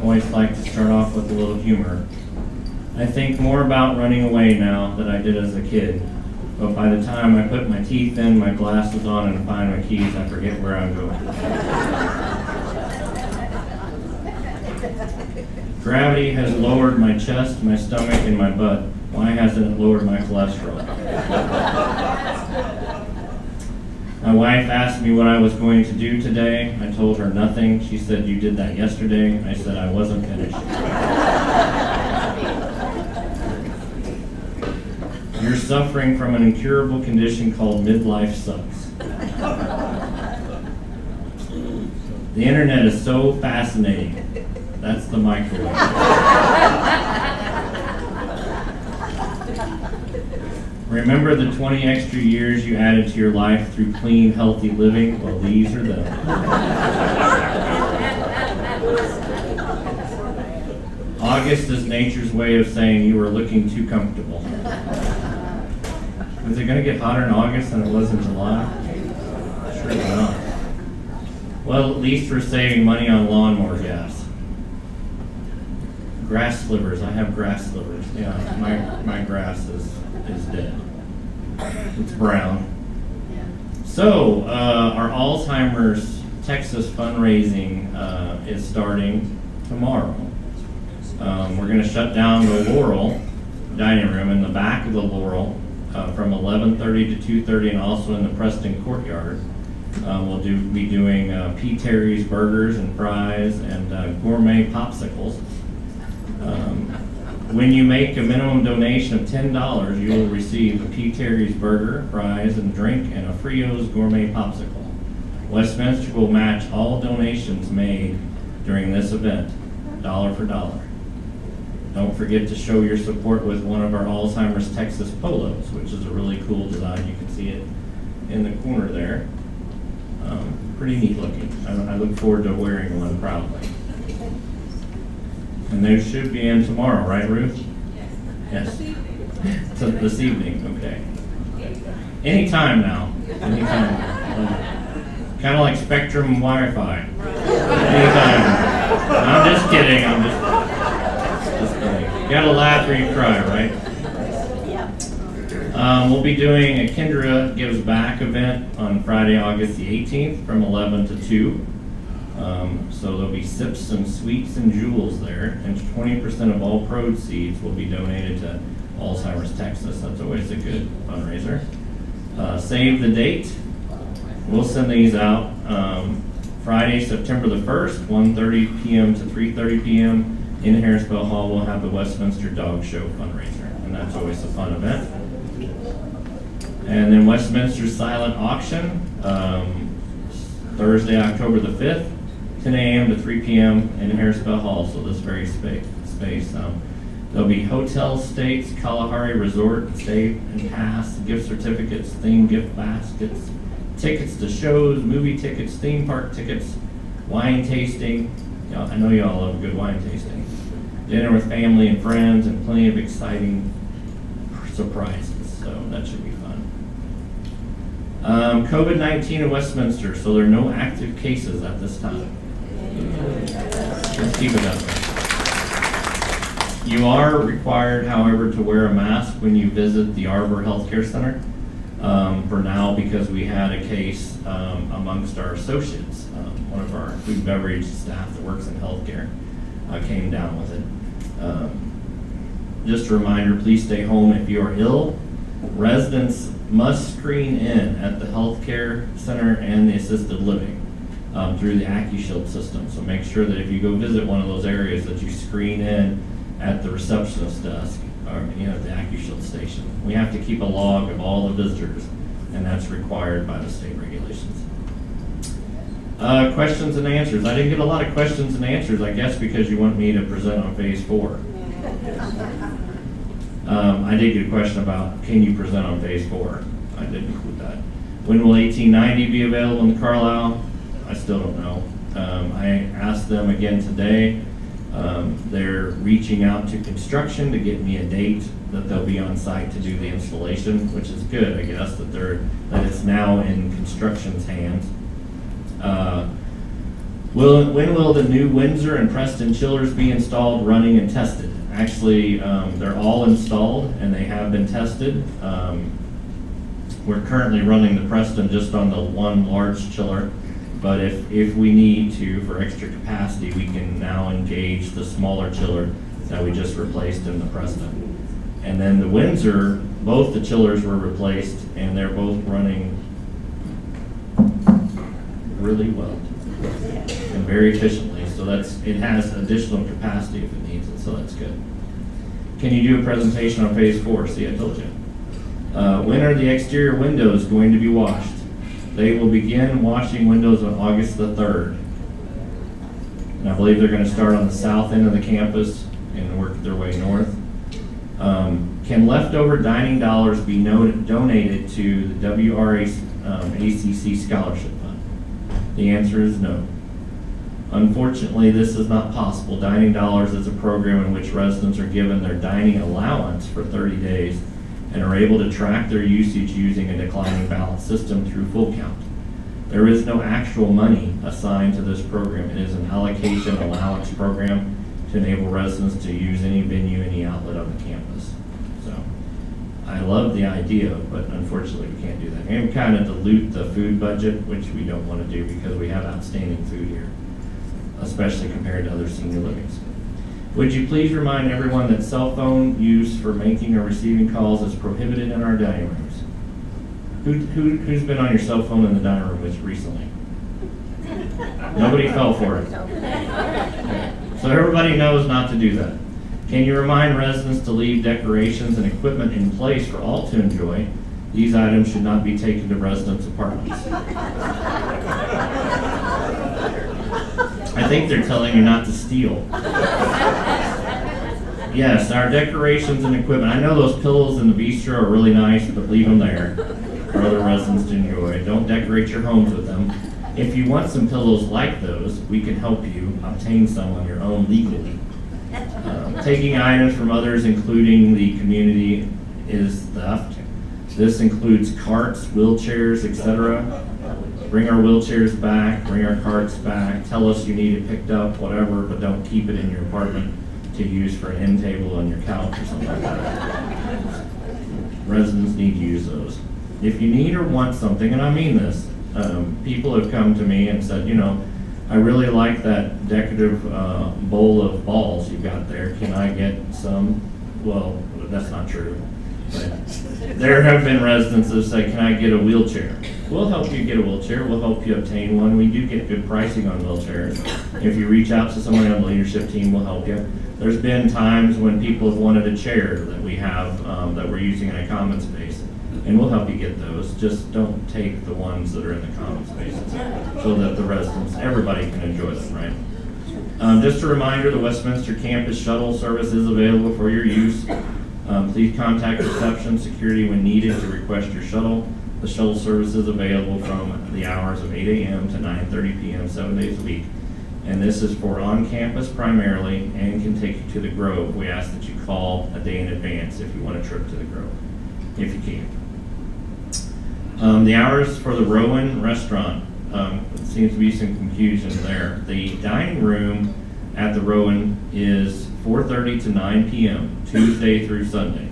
Always like to start off with a little humor. I think more about running away now than I did as a kid. But by the time I put my teeth in, my glasses on, and find my keys, I forget where I'm going. Gravity has lowered my chest, my stomach, and my butt. Why hasn't it lowered my cholesterol? My wife asked me what I was going to do today. I told her nothing. She said, "You did that yesterday." I said, "I wasn't finished." You're suffering from an incurable condition called midlife sucks. The internet is so fascinating. That's the microwave. Remember the 20 extra years you added to your life through clean, healthy living? Well, these are them. August is nature's way of saying you were looking too comfortable. Is it going to get hotter in August than it was in July? Sure not. Well, at least we're saving money on lawnmower gas. Grass slivers. I have grass slivers. Yeah, my grass is dead. It's brown. So, our Alzheimer's Texas fundraising is starting tomorrow. We're going to shut down the Laurel dining room in the back of the Laurel from 11:30 to 2:30, and also in the Preston Courtyard. We'll be doing P. Terry's burgers and fries and gourmet popsicles. When you make a minimum donation of $10, you will receive a P. Terry's burger, fries, and drink, and a Frios gourmet popsicle. Westminster will match all donations made during this event, dollar for dollar. Don't forget to show your support with one of our Alzheimer's Texas polos, which is a really cool design. You can see it in the corner there. Pretty neat looking. I look forward to wearing one proudly. And they should be in tomorrow, right, Ruth? Yes. So this evening, okay. Anytime now. Anytime. Kind of like Spectrum Wi-Fi. Anytime. I'm just kidding. I'm just kidding. You gotta laugh or you cry, right? We'll be doing a Kendra Gives Back event on Friday, August the 18th from 11 to 2. So there'll be sips and sweets and jewels there, and 20% of all proceeds will be donated to Alzheimer's Texas. That's always a good fundraiser. Save the date. We'll send these out Friday, September the 1st, 1:30 p.m. to 3:30 p.m. in Harrisville Hall. We'll have the Westminster Dog Show fundraiser, and that's always a fun event. And then Westminster Silent Auction, Thursday, October the 5th, 10 a.m. to 3 p.m. in Harrisville Hall, so this very space. There'll be hotel stays, Kalahari Resort, stay and pass, gift certificates, theme gift baskets, tickets to shows, movie tickets, theme park tickets, wine tasting. I know y'all love a good wine tasting. Dinner with family and friends, and plenty of exciting surprises, so that should be fun. COVID-19 in Westminster, so there are no active cases at this time. Let's keep it up. You are required, however, to wear a mask when you visit the Arbor Healthcare Center for now, because we had a case amongst our associates. One of our food and beverage staff that works in healthcare came down with it. Just a reminder, please stay home if you are ill. Residents must screen in at the healthcare center and the assisted living through the AccuShield system. So make sure that if you go visit one of those areas that you screen in at the receptionist desk or at the AccuShield station. We have to keep a log of all the visitors, and that's required by the state regulations. Questions and answers. I didn't get a lot of questions and answers, I guess because you want me to present on phase 4. I did get a question about, can you present on phase 4? I did include that. When will 1890 be available in the Carlisle? I still don't know. I asked them again today. They're reaching out to construction to get me a date that they'll be on site to do the installation, which is good, I guess, that it's now in construction's hands. When will the new Windsor and Preston chillers be installed, running, and tested? Actually, they're all installed and they have been tested. We're currently running the Preston just on the one large chiller, but if we need to, for extra capacity, we can now engage the smaller chiller that we just replaced in the Preston. And then the Windsor, both the chillers were replaced and they're both running really well and very efficiently. So it has additional capacity if it needs it, so that's good. Can you do a presentation on phase 4? See, I told you. When are the exterior windows going to be washed? They will begin washing windows on August the 3rd. And I believe they're going to start on the south end of the campus and work their way north. Can leftover dining dollars be donated to the WRACC Scholarship Fund? The answer is no. Unfortunately, this is not possible. Dining dollars is a program in which residents are given their dining allowance for 30 days and are able to track their usage using a declining balance system through full count. There is no actual money assigned to this program. It is an allocation allowance program to enable residents to use any venue, any outlet on the campus. So I love the idea, but unfortunately we can't do that. And kind of dilute the food budget, which we don't want to do because we have outstanding food here, especially compared to other senior livings. Would you please remind everyone that cell phone use for making or receiving calls is prohibited in our dining rooms? Who's been on your cell phone in the dining room recently? Nobody fell for it. So everybody knows not to do that. Can you remind residents to leave decorations and equipment in place for all to enjoy? These items should not be taken to residents' apartments. I think they're telling you not to steal. Yes, our decorations and equipment. I know those pillows in the bistro are really nice, but leave them there for other residents to enjoy. Don't decorate your homes with them. If you want some pillows like those, we can help you obtain some on your own legally. Taking items from others, including the community, is theft. This includes carts, wheelchairs, etc. Bring our wheelchairs back, bring our carts back, tell us you need it picked up, whatever, but don't keep it in your apartment to use for an end table on your couch or something like that. Residents need to use those. If you need or want something, and I mean this, people have come to me and said, you know, I really like that decorative bowl of balls you got there. Can I get some? Well, that's not true. But there have been residents that say, can I get a wheelchair? We'll help you get a wheelchair. We'll help you obtain one. We do get good pricing on wheelchairs. If you reach out to someone on the leadership team, we'll help you. There's been times when people have wanted a chair that we have that we're using in a common space, and we'll help you get those. Just don't take the ones that are in the common spaces so that the residents, everybody can enjoy them, right? Just a reminder, the Westminster campus shuttle service is available for your use. Please contact reception security when needed to request your shuttle. The shuttle service is available from the hours of 8 a.m. to 9:30 p.m. 7 days a week. And this is for on-campus primarily and can take you to the Grove. We ask that you call a day in advance if you want a trip to the Grove, if you can. The hours for the Rowan restaurant, it seems to be some confusion there. The dining room at the Rowan is 4:30 to 9 p.m., Tuesday through Sunday.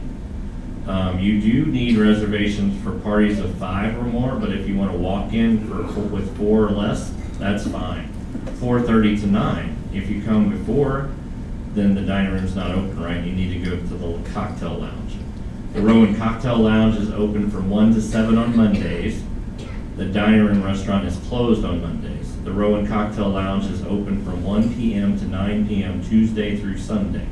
You do need reservations for parties of 5 or more, but if you want to walk in with 4 or less, that's fine. 4:30 to 9. If you come before, then the dining room's not open, right? You need to go to the cocktail lounge. The Rowan Cocktail Lounge is open from 1 to 7 on Mondays. The dining room restaurant is closed on Mondays. The Rowan Cocktail Lounge is open from 1 p.m. to 9 p.m. Tuesday through Sunday.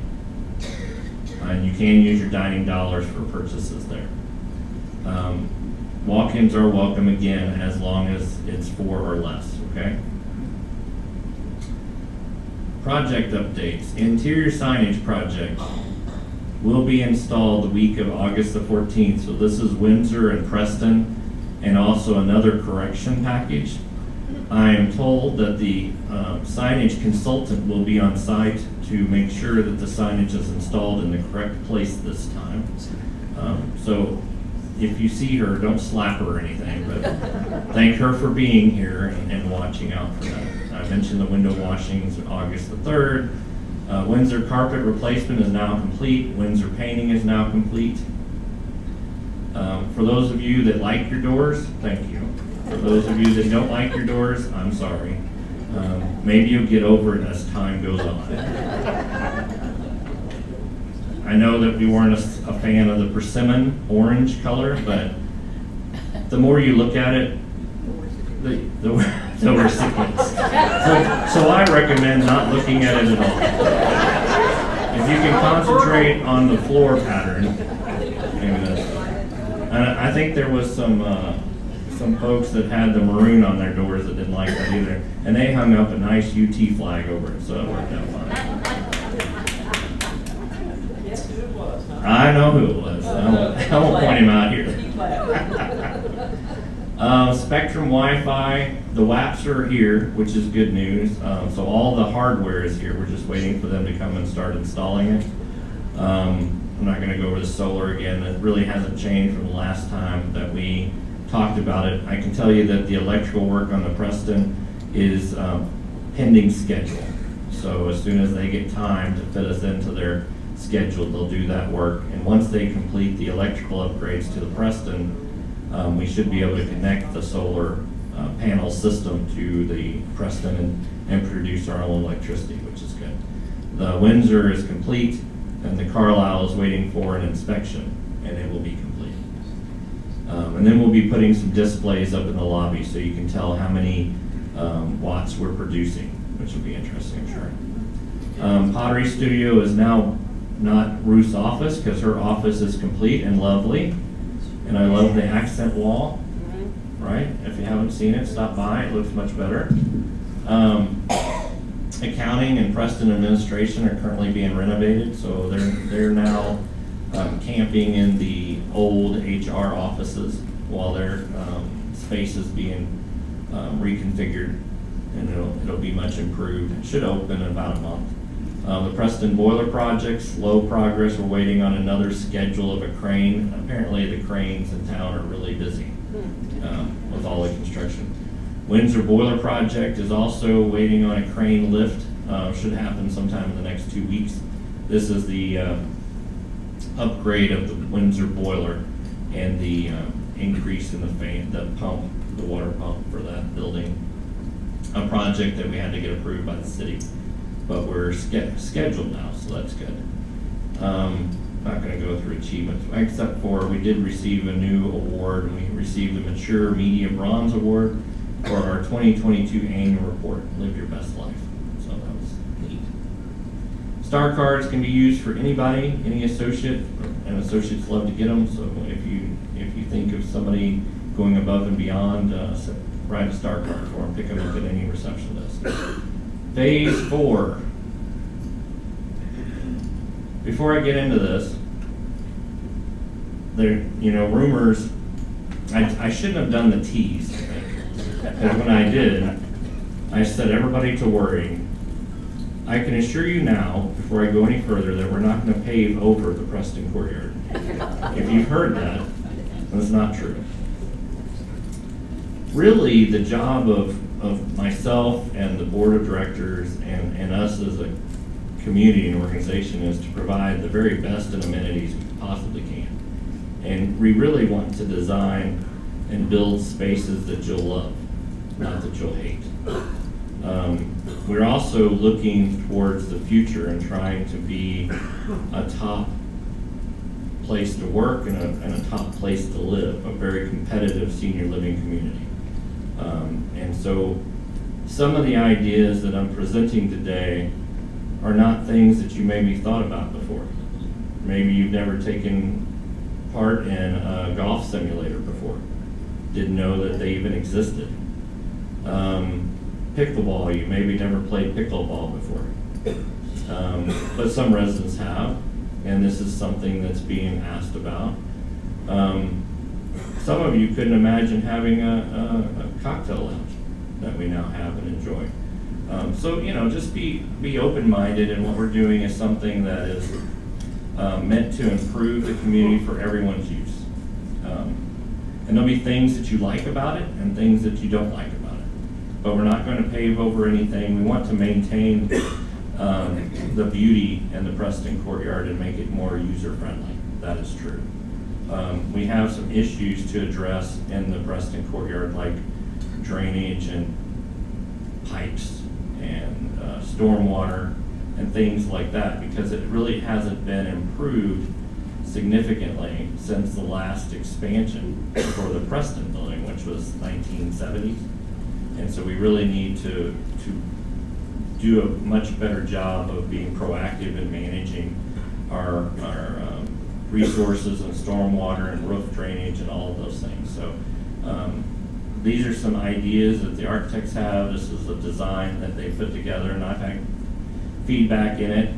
And you can use your dining dollars for purchases there. Walk-ins are welcome again as long as it's 4 or less, okay? Project updates. Interior signage project will be installed the week of August the 14th. So this is Windsor and Preston and also another correction package. I am told that the signage consultant will be on site to make sure that the signage is installed in the correct place this time. So if you see her, don't slap her or anything, but thank her for being here and watching out for that. I mentioned the window washings August the 3rd. Windsor carpet replacement is now complete. Windsor painting is now complete. For those of you that like your doors, thank you. For those of you that don't like your doors, I'm sorry. Maybe you'll get over it as time goes on. I know that we weren't a fan of the persimmon orange color, but the more you look at it, the worse it gets. So I recommend not looking at it at all. If you can concentrate on the floor pattern, maybe that's fine. And I think there was some folks that had the maroon on their doors that didn't like that either, and they hung up a nice UT flag over it, so it worked out fine. I know who it was. I won't point him out here. Spectrum Wi-Fi, the WAPs are here, which is good news. So all the hardware is here. We're just waiting for them to come and start installing it. I'm not going to go over the solar again. It really hasn't changed from the last time that we talked about it. I can tell you that the electrical work on the Preston is pending schedule. So as soon as they get time to fit us into their schedule, they'll do that work. And once they complete the electrical upgrades to the Preston, we should be able to connect the solar panel system to the Preston and produce our own electricity, which is good. The Windsor is complete, and the Carlisle is waiting for an inspection, and it will be complete. And then we'll be putting some displays up in the lobby so you can tell how many watts we're producing, which will be interesting, I'm sure. Pottery Studio is now not Ruth's office, because her office is complete and lovely. And I love the accent wall, right? If you haven't seen it, stop by. It looks much better. Accounting and Preston administration are currently being renovated, so they're now camping in the old HR offices while their space is being reconfigured, and it'll be much improved. It should open in about a month. The Preston boiler project, slow progress. We're waiting on another schedule of a crane. Apparently the cranes in town are really busy with all the construction. Windsor boiler project is also waiting on a crane lift. Should happen sometime in the next 2 weeks. This is the upgrade of the Windsor boiler and the increase in the pump, the water pump for that building. A project that we had to get approved by the city. But we're scheduled now, so that's good. Not going to go through achievements, except for we did receive a new award. We received the Mature Media Bronze Award for our 2022 annual report, Live Your Best Life. So that was neat. Star cards can be used for anybody, any associate, and associates love to get them. So if you think of somebody going above and beyond, write a star card for them, pick them up at any reception desk. Phase 4. Before I get into this, rumors, I shouldn't have done the tease, I think. Because when I did, I set everybody to worrying. I can assure you now, before I go any further, that we're not going to pave over the Preston courtyard. If you've heard that, that's not true. Really, the job of myself and the board of directors and us as a community and organization is to provide the very best in amenities we possibly can. And we really want to design and build spaces that you'll love, not that you'll hate. We're also looking towards the future and trying to be a top place to work and a top place to live, a very competitive senior living community. And so some of the ideas that I'm presenting today are not things that you maybe thought about before. Maybe you've never taken part in a golf simulator before, didn't know that they even existed. Pickleball, you maybe never played pickleball before, but some residents have, and this is something that's being asked about. Some of you couldn't imagine having a cocktail lounge that we now have and enjoy. So just be open-minded, and what we're doing is something that is meant to improve the community for everyone's use. And there'll be things that you like about it and things that you don't like about it. but we're not going to pave over anything. We want to maintain the beauty in the Preston Courtyard and make it more user-friendly. That is true. We have some issues to address in the Preston Courtyard, like drainage and pipes and stormwater and things like that, because it really hasn't been improved significantly since the last expansion for the Preston building, which was 1970s. And so we really need to do a much better job of being proactive in managing our resources and stormwater and roof drainage and all of those things. So these are some ideas that the architects have. This is a design that they put together, and I've had feedback in it.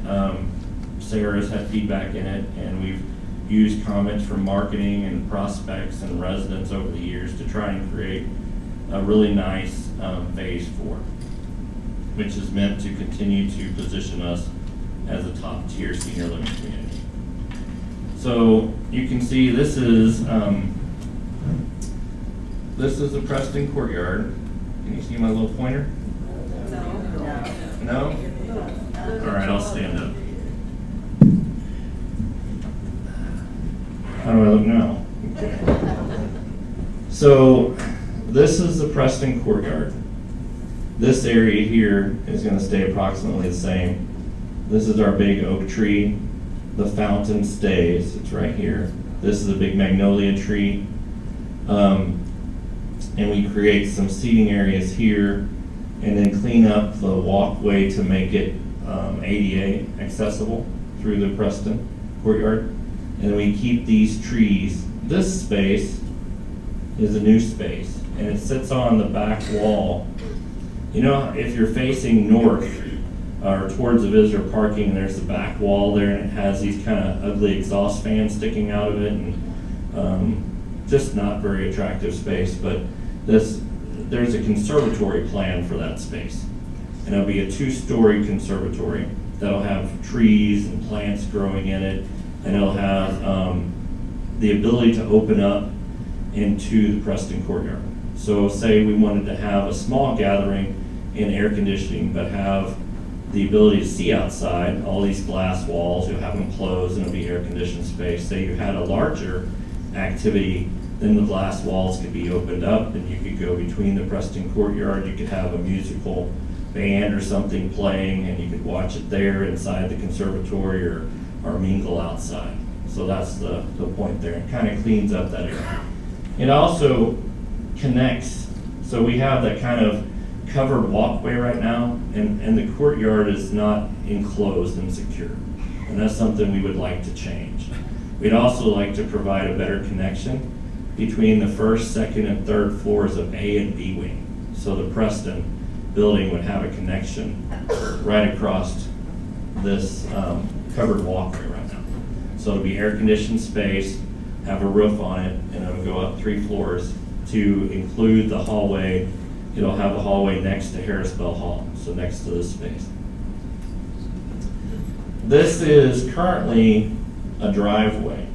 Sarah's had feedback in it, and we've used comments from marketing and prospects and residents over the years to try and create a really nice phase 4, which is meant to continue to position us as a top tier senior living community. So you can see this is the Preston Courtyard. Can you see my little pointer? No? All right, I'll stand up. How do I look now? Okay. So this is the Preston Courtyard. This area here is going to stay approximately the same. This is our big oak tree. The fountain stays, it's right here. This is a big magnolia tree. And we create some seating areas here and then clean up the walkway to make it ADA accessible through the Preston Courtyard. And then we keep these trees. This space is a new space, and it sits on the back wall. You know, if you're facing north or towards the visitor parking, there's the back wall there, and it has these kind of ugly exhaust fans sticking out of it, and just not very attractive space. But there's a conservatory plan for that space, and it'll be a 2-story conservatory that'll have trees and plants growing in it, and it'll have the ability to open up into the Preston Courtyard. So say we wanted to have a small gathering in air conditioning, but have the ability to see outside, all these glass walls, you'll have them closed and it'll be air conditioned space. Say you had a larger activity, then the glass walls could be opened up and you could go between the Preston Courtyard. You could have a musical band or something playing and you could watch it there inside the conservatory or mingle outside. So that's the point there. It kind of cleans up that area. It also connects, so we have that kind of covered walkway right now, and the courtyard is not enclosed and secure. And that's something we would like to change. We'd also like to provide a better connection between the first, second, and third floors of A and B wing. So the Preston building would have a connection right across this covered walkway right now. So it'll be air conditioned space, have a roof on it, and it'll go up 3 floors to include the hallway. It'll have a hallway next to Harris Bell Hall, so next to this space. This is currently a driveway,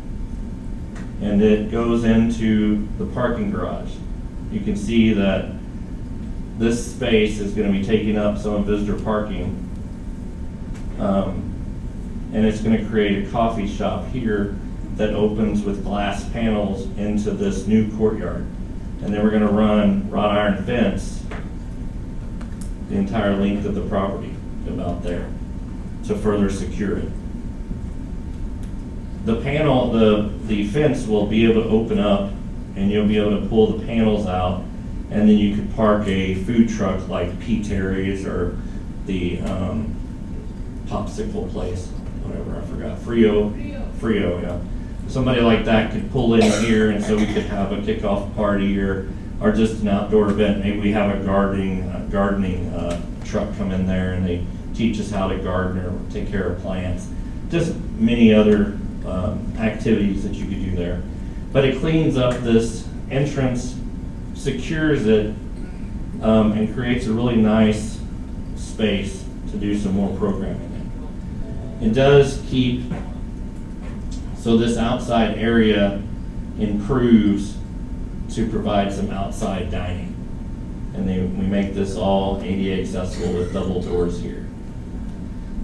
and it goes into the parking garage. You can see that this space is going to be taking up some of visitor parking, and it's going to create a coffee shop here that opens with glass panels into this new courtyard. And then we're going to run wrought iron fence the entire length of the property, about there, to further secure it. The panel, the fence will be able to open up, and you'll be able to pull the panels out, and then you could park a food truck like P. Terry's or the popsicle place, whatever, I forgot, Frio, yeah. Somebody like that could pull in here, and so we could have a kickoff party or just an outdoor event. Maybe we have a gardening truck come in there and they teach us how to garden or take care of plants. Just many other activities that you could do there. But it cleans up this entrance, secures it, and creates a really nice space to do some more programming in. It does keep, so this outside area improves to provide some outside dining. And we make this all ADA accessible with double doors here.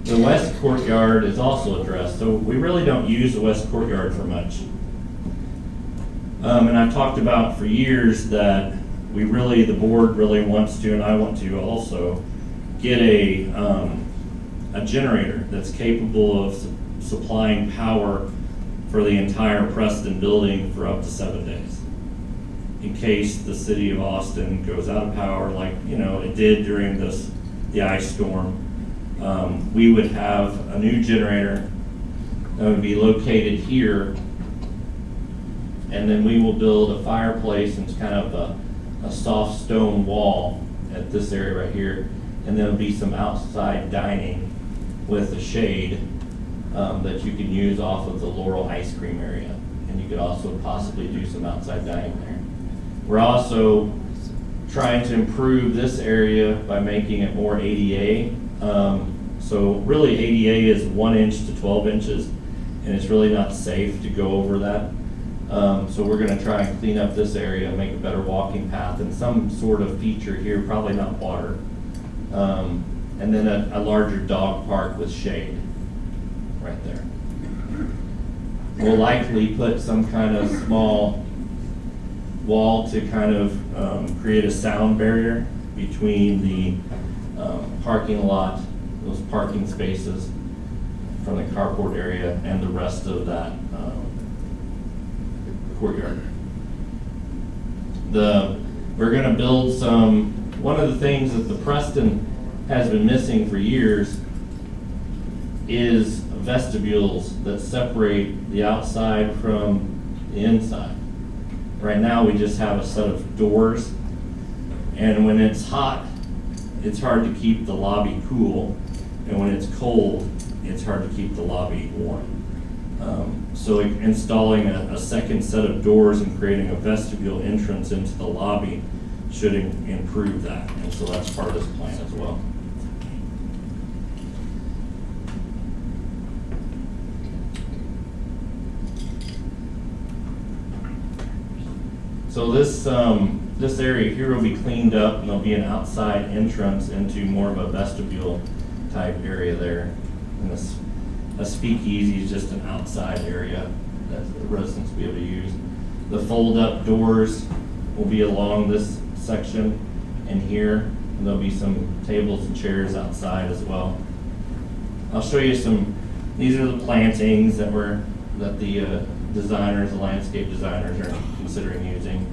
The west courtyard is also addressed, so we really don't use the west courtyard for much. And I've talked about for years that the board really wants to, and I want to also, get a generator that's capable of supplying power for the entire Preston building for up to 7 days. In case the city of Austin goes out of power like, it did during the ice storm, we would have a new generator that would be located here, and then we will build a fireplace and kind of a soft stone wall at this area right here, and there'll be some outside dining with a shade that you can use off of the Laurel ice cream area, and you could also possibly do some outside dining there. We're also trying to improve this area by making it more ADA. So really ADA is 1 inch to 12 inches, and it's really not safe to go over that. So we're gonna try and clean up this area, make a better walking path, and some sort of feature here, probably not water. And then a larger dog park with shade right there. We'll likely put some kind of small wall to kind of create a sound barrier between the parking lot, those parking spaces from the carport area, and the rest of that courtyard. We're gonna build one of the things that the Preston has been missing for years is vestibules that separate the outside from the inside. Right now, we just have a set of doors, and when it's hot, it's hard to keep the lobby cool, and when it's cold, it's hard to keep the lobby warm. So installing a second set of doors and creating a vestibule entrance into the lobby should improve that, and so that's part of this plan as well. So this area here will be cleaned up, and there'll be an outside entrance into more of a vestibule type area there. And a speakeasy is just an outside area that the residents will be able to use. The fold-up doors will be along this section and here, and there'll be some tables and chairs outside as well. I'll show you these are the plantings that the designers, the landscape designers are considering using.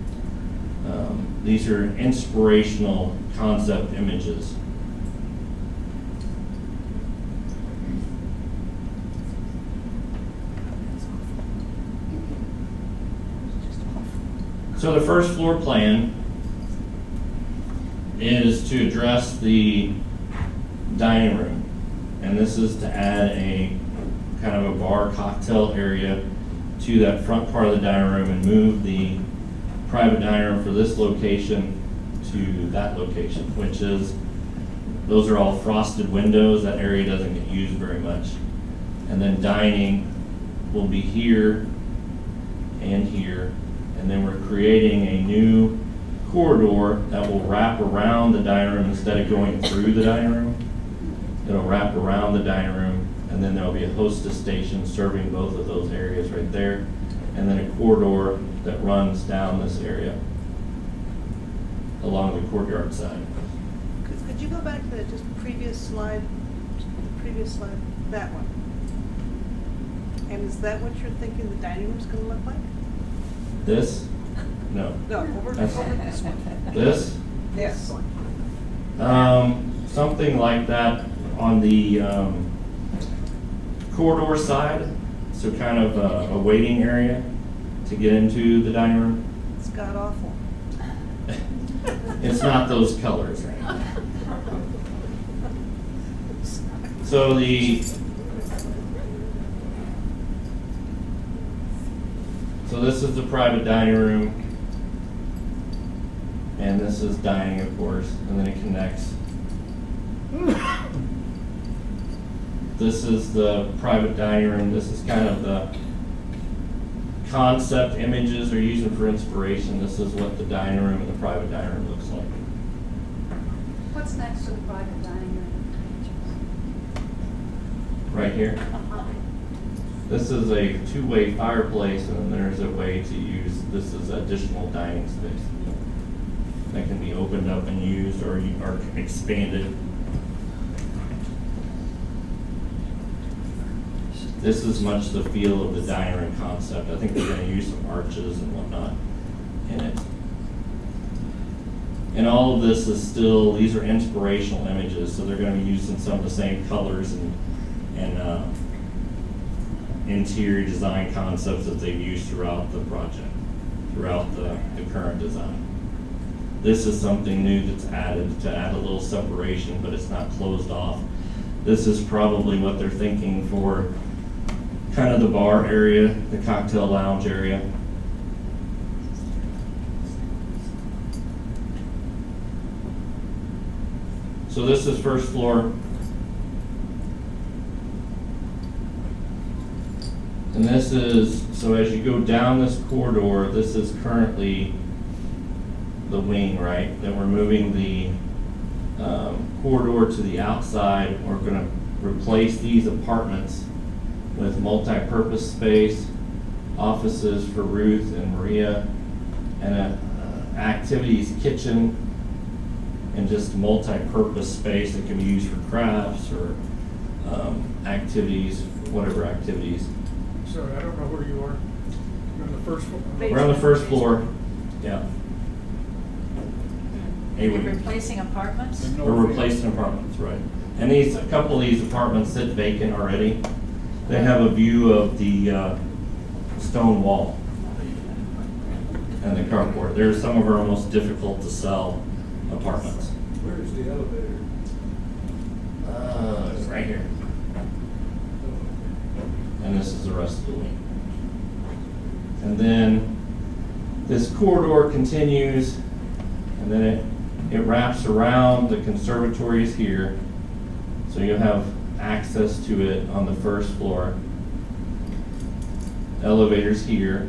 These are inspirational concept images. So the first floor plan is to address the dining room, and this is to add a kind of a bar cocktail area to that front part of the dining room and move the private dining room for this location to that location, which is, those are all frosted windows. That area doesn't get used very much. And then dining will be here and here. And then we're creating a new corridor that will wrap around the dining room instead of going through the dining room. It'll wrap around the dining room, and then there'll be a hostess station serving both of those areas right there, and then a corridor that runs down this area along the courtyard side. Could you go back to the previous slide, that one? And is that what you're thinking the dining room's gonna look like? This? No. No, over That's- this one. This? Yes. Something like that on the corridor side, so kind of a waiting area to get into the dining room. It's god awful. It's not those colors, right? So this is the private dining room, and this is dining, of course, and then it connects. This is the private dining room. This is kind of the concept images they're using for inspiration. This is what the dining room and the private dining room looks like. What's next to the private dining room? Right here. Uh-huh. This is a two-way fireplace, and then there's a way to use, this is additional dining space that can be opened up and used or expanded. This is much the feel of the dining room concept. I think they're gonna use some arches and whatnot in it. And all of this is still, these are inspirational images, so they're gonna be using some of the same colors and interior design concepts that they've used throughout the project, throughout the current design. This is something new that's added to add a little separation, but it's not closed off. This is probably what they're thinking for kind of the bar area, the cocktail lounge area. So this is first floor. And this is, so as you go down this corridor, this is currently the wing, right? Then we're moving the corridor to the outside. We're gonna replace these apartments with multi-purpose space, offices for Ruth and Maria, and a activities kitchen, and just multi-purpose space that can be used for crafts or activities, whatever activities. Sorry, I don't know where you are. You're on the first floor. We're on the first floor, yeah. Are you replacing apartments? And no We're fee. replacing apartments, right. And these, a couple of these apartments sit vacant already. They have a view of the stone wall and the carport. They're some of our most difficult to sell apartments. Where's the elevator? It's right here. And this is the rest of the wing. And then this corridor continues, and then it wraps around. The conservatory is here. So you'll have access to it on the first floor. Elevators here.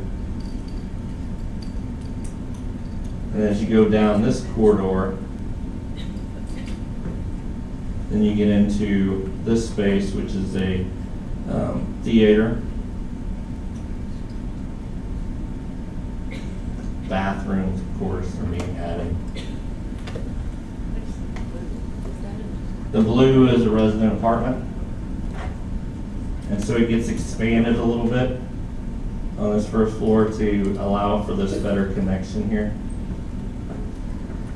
And as you go down this corridor, then you get into this space, which is a theater. Bathrooms, of course, are being added. The blue is a resident apartment. And so it gets expanded a little bit on this first floor to allow for this better connection here.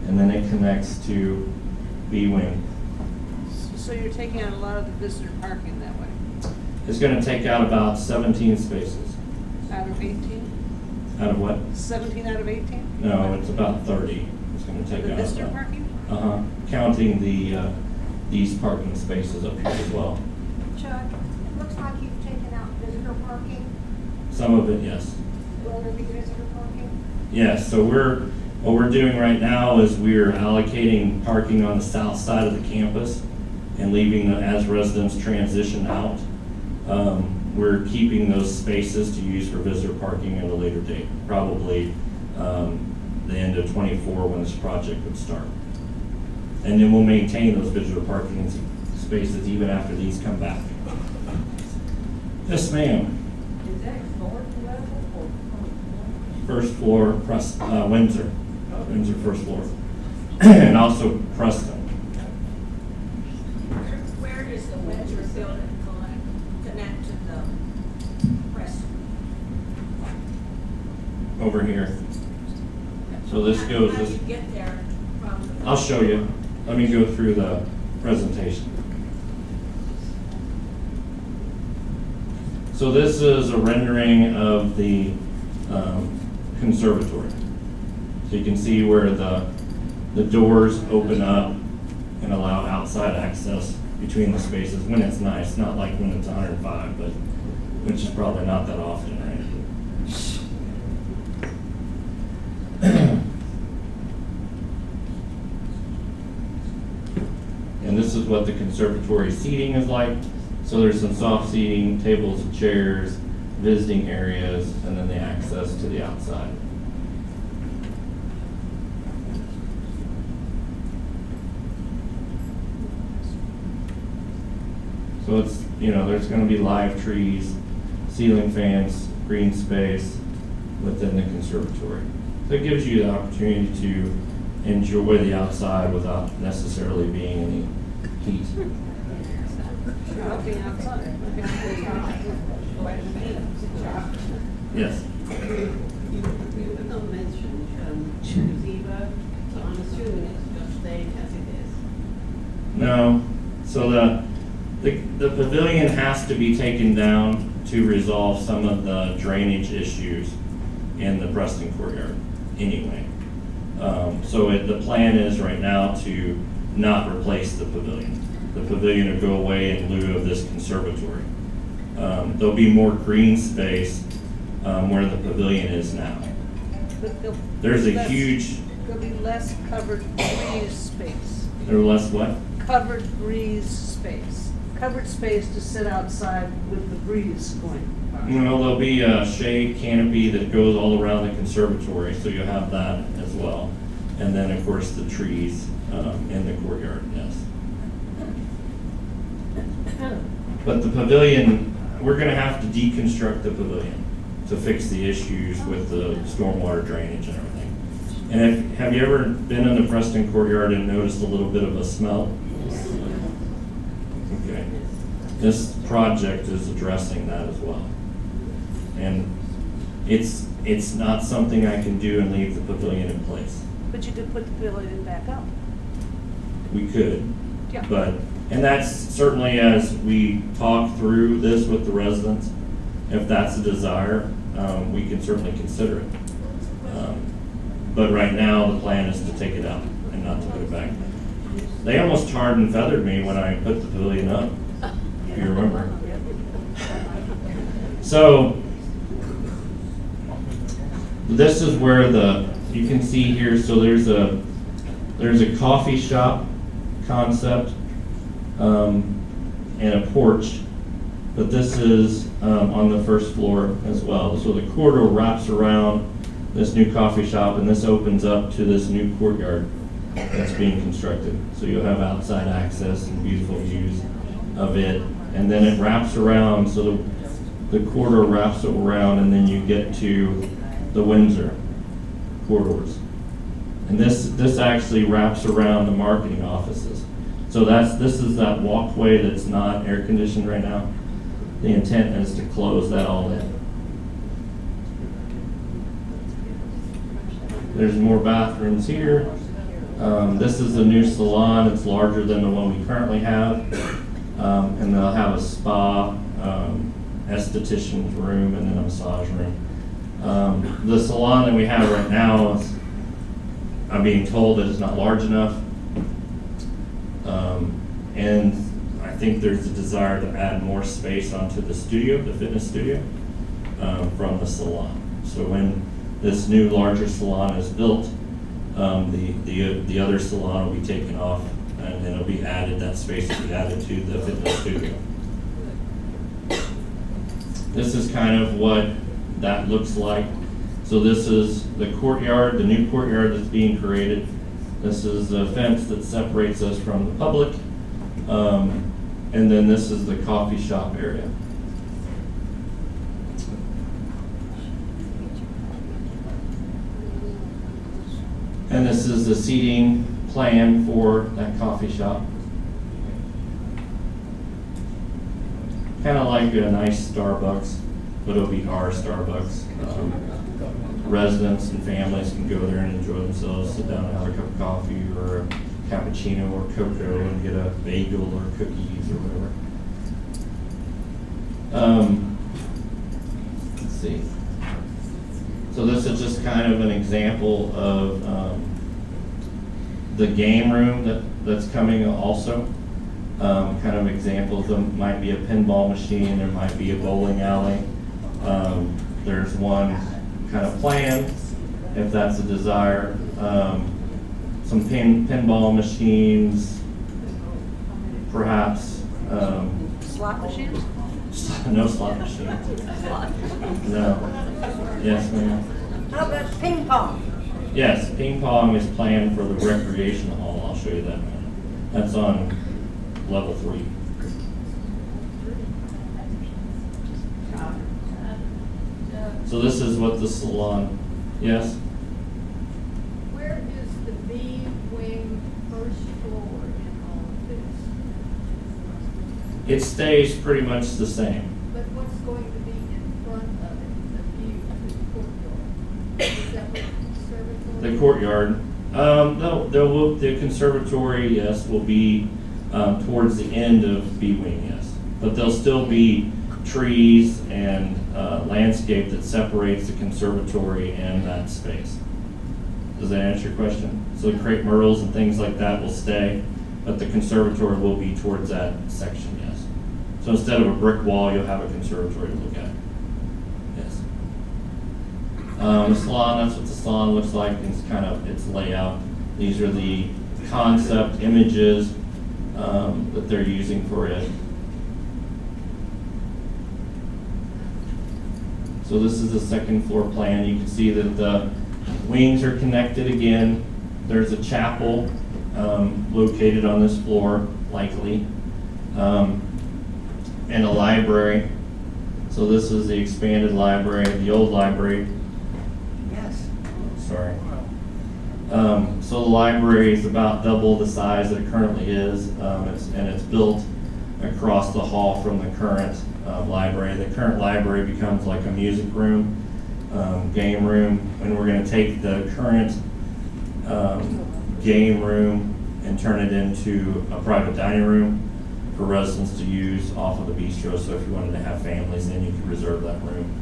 And then it connects to B-Wing. So you're taking out a lot of the visitor parking that way, It's gonna take out about 17 spaces. out of 18? Out of what? 17 out of 18? No, it's about 30. It's gonna take The out. visitor about- parking? Uh-huh, counting these parking spaces up here as well. Chuck, it looks like you've taken out visitor parking. Some of it, yes. Will there be visitor parking? Yes, so what we're doing right now is we're allocating parking on the south side of the campus and leaving, as residents transition out. We're keeping those spaces to use for visitor parking at a later date, probably the end of '24 when this project would start. And then we'll maintain those visitor parking spaces even after these come back. Yes, ma'am. Is that floor level or? First floor, Windsor. Windsor first floor. And also Preston. Where does the Windsor building connect to the Preston? Over here. So this goes, How do this, you get there from the? I'll show you. Let me go through the presentation. So this is a rendering of the conservatory. So you can see where the doors open up and allow outside access between the spaces when it's nice, not like when it's 105, but which is probably not that often, right? And this is what the conservatory seating is like. So there's some soft seating, tables and chairs, visiting areas, and then the access to the outside. So it's, there's gonna be live trees, ceiling fans, green space within the conservatory. So it gives you the opportunity to enjoy the outside without necessarily being any heat. Looking outside. Yes. You don't mention gazebo, so I'm assuming it's just staying as it is. No, so the pavilion has to be taken down to resolve some of the drainage issues in the Preston courtyard anyway. So the plan is right now to not replace the pavilion. The pavilion will go away in lieu of this conservatory. There'll be more green space where the pavilion is now. But There's a less- huge, There'll be less covered breeze space. there less what? Covered breeze space. Covered space to sit outside with the breeze going by. There'll be a shade canopy that goes all around the conservatory, so you'll have that as well. And then, of course, the trees in the courtyard, yes. But the pavilion, we're gonna have to deconstruct the pavilion to fix the issues with the stormwater drainage and everything. And have you ever been in the Preston courtyard and noticed a little bit of a smell? Okay. This project is addressing that as well. And it's not something I can do and leave the pavilion in place. But you could put the pavilion back up. We could, Yeah. and that's certainly as we talk through this with the residents, if that's a desire, we can certainly consider it. But right now, the plan is to take it out and not to put it back. They almost tarred and feathered me when I put the pavilion up, if you remember. So, this is where you can see here, so there's a coffee shop concept, and a porch, but this is, on the first floor as well. So the corridor wraps around this new coffee shop, and this opens up to this new courtyard that's being constructed. So you'll have outside access and beautiful views of it, and then it wraps around, so the corridor wraps around, and then you get to the Windsor corridors. And this actually wraps around the marketing offices. So this is that walkway that's not air conditioned right now. The intent is to close that all in. There's more bathrooms here. This is the new salon. It's larger than the one we currently have. And they'll have a spa, esthetician's room, and then a massage room. The salon that we have right now is, I'm being told that it's not large enough. And I think there's a desire to add more space onto the studio, the fitness studio, from the salon. So when this new larger salon is built, the other salon will be taken off, and then it'll be added, that space will be added to the fitness studio. This is kind of what that looks like. So this is the courtyard, the new courtyard that's being created. This is the fence that separates us from the public. And then this is the coffee shop area. And this is the seating plan for that coffee shop. Kind of like a nice Starbucks, but it'll be our Starbucks. Residents and families can go there and enjoy themselves, sit down and have a cup of coffee or a cappuccino or cocoa and get a bagel or cookies or whatever. Let's see. So this is just kind of an example of the game room that's coming also. Kind of examples, there might be a pinball machine, there might be a bowling alley. There's one kind of plan, if that's a desire. Some pinball machines, perhaps. Slot machines? No slot machines. No. Yes, ma'am. How about ping pong? Yes, ping pong is planned for the recreation hall. I'll show you that. That's on level 3. So this is what the salon, yes? Where is the B wing first floor in all of this? It stays pretty much the same. But what's going to be in front of it, the view to the courtyard? Is that what the conservatory? The courtyard, the conservatory, yes, will be towards the end of B wing, yes. But there'll still be trees and landscape that separates the conservatory and that space. Does that answer your question? So crepe myrtles and things like that will stay, but the conservatory will be towards that section, yes. So instead of a brick wall, you'll have a conservatory to look at. Yes. The salon, that's what the salon looks like. It's kind of its layout. These are the concept images that they're using for it. So this is the second floor plan. You can see that the wings are connected again. There's a chapel located on this floor, likely, and a library. So this is the expanded library, the old library. Yes. Sorry. So the library is about double the size that it currently is, and it's built across the hall from the current library. The current library becomes like a music room, game room, and we're going to take the current game room and turn it into a private dining room for residents to use off of the bistro. So if you wanted to have families in, you could reserve that room.